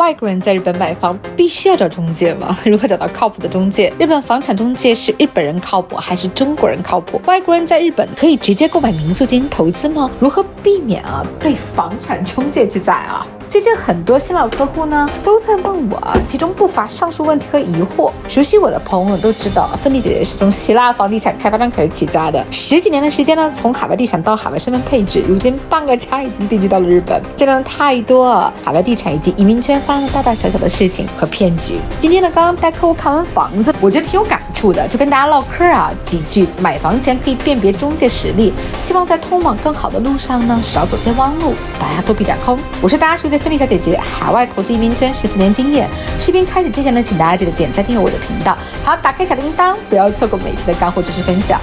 外国人在日本买房必须要找中介吗？如何找到靠谱的中介？日本房产中介是日本人靠谱还是中国人靠谱？外国人在日本可以直接购买民宿进行投资吗？如何避免被房产中介去宰啊？最近很多新老客户呢都在问我其中不乏上述问题和疑惑。熟悉我的朋友都知道，芬妮姐姐是从希腊房地产开发商开始起家的，10几年的时间呢，从海外地产到海外身份配置，如今半个家已经定居到了日本，见证了太多海外地产以及移民圈发生的大大小小的事情和骗局。今天呢，刚刚带客户看完房子，我觉得挺有感触的，就跟大家唠嗑几句买房前可以辨别中介实力，希望在通往更好的路上呢少走些弯路，大家多避点坑。我是大家熟悉的芬妮小姐姐，海外投资移民圈14年经验。视频开始之前呢，请大家记得点赞订阅我的频道，还要打开小铃铛，不要错过每期的干货知识分享。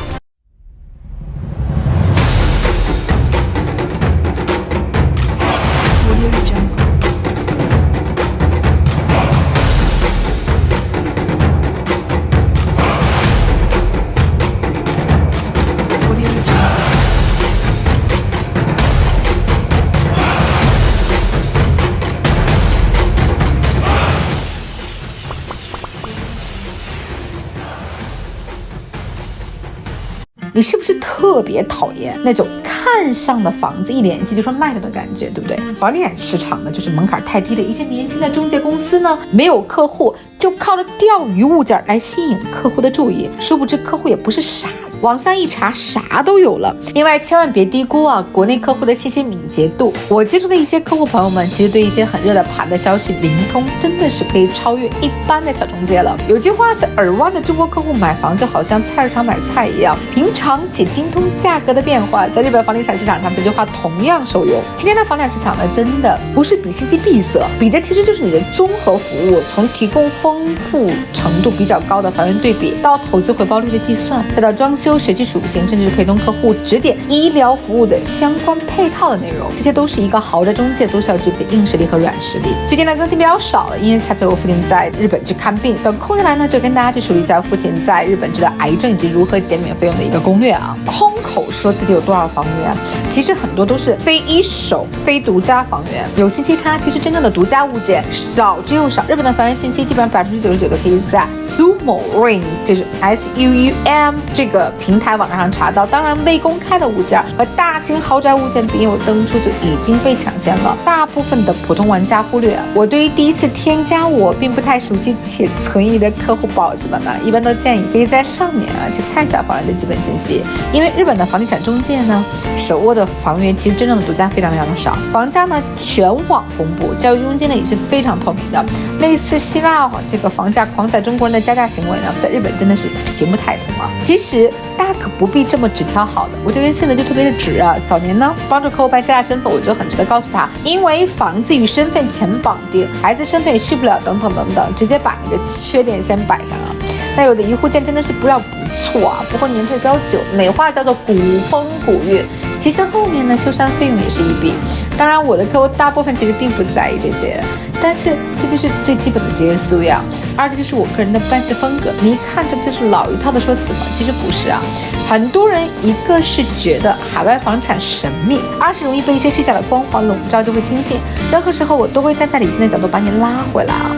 你是不是特别讨厌那种看上的房子一联系就说卖掉的感觉，对不对？房地产市场呢，就是门槛太低的一些年轻的中介公司呢，没有客户就靠着钓鱼物件来吸引客户的注意，殊不知客户也不是傻子，网上一查啥都有了。另外千万别低估国内客户的信息敏捷度。我接触的一些客户朋友们，其实对一些很热的盘的消息灵通，真的是可以超越一般的小中介了。有句话是耳湾的中国客户买房就好像菜市场买菜一样，平常且精通价格的变化，在日本房地产市场上这句话同样受用。今天的房产市场呢，真的不是比信息闭塞，比的其实就是你的综合服务，从提供丰富程度比较高的房源对比，到投资回报率的计算，再到装修学习属性，甚至是陪同客户指点医疗服务的相关配套的内容，这些都是一个豪宅中介都需要具备的硬实力和软实力。最近呢更新比较少了，因为才陪我父亲在日本去看病，等空下来呢就跟大家去梳理一下父亲在日本治疗癌症以及如何减免费用的一个攻略啊。空口说自己有多少房源，其实很多都是非一手非独家房源，有信息差，其实真正的独家物件少之又少。日本的房源信息基本上99%都可以在 SUUM 就是 SUUM 这个平台网站上查到，当然未公开的物件和大型豪宅物件并没有登出就已经被抢先了，大部分的普通玩家忽略。我对于第一次添加我并不太熟悉且存疑的客户宝子们呢，一般都建议可以在上面去看一下房源的基本信息，因为日本的房地产中介呢手握的房源其实真正的独家非常非常的少，房价呢全网公布，交易佣金呢也是非常透明的。类似希腊这个房价狂宰中国人的加价行为呢，在日本真的是行不太通啊。其实大家可不必这么只挑好的，我这个人性子就特别的直啊。早年呢帮助客户办希腊身份，我就很值得告诉他，因为房子与身份钱绑定，孩子身份也续不了等等等等，直接把你的缺点先摆上啊。那有的一户建真的是不要不错啊，不过年退标久，美化叫做古风古月，其实后面呢修缮费用也是一笔。当然我的客户大部分其实并不在意这些，但是这就是最基本的职业素养。这就是我个人的办事风格，你一看这不就是老一套的说辞吗？其实不是啊。很多人一个是觉得海外房产神秘，二是容易被一些虚假的光环笼罩，就会轻信。任何时候我都会站在理性的角度把你拉回来啊。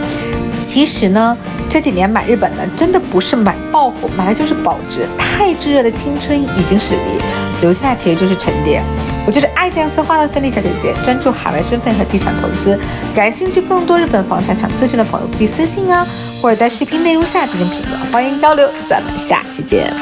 其实呢这几年买日本呢，真的不是买报复，买来就是保值。太炙热的青春已经驶离，留下其实就是沉淀。我就是爱讲实话的芬妮小姐姐，专注海外身份和地产投资。感兴趣更多日本房产想咨询的朋友可以私信或者在视频内容下进行评论，欢迎交流，咱们下期见。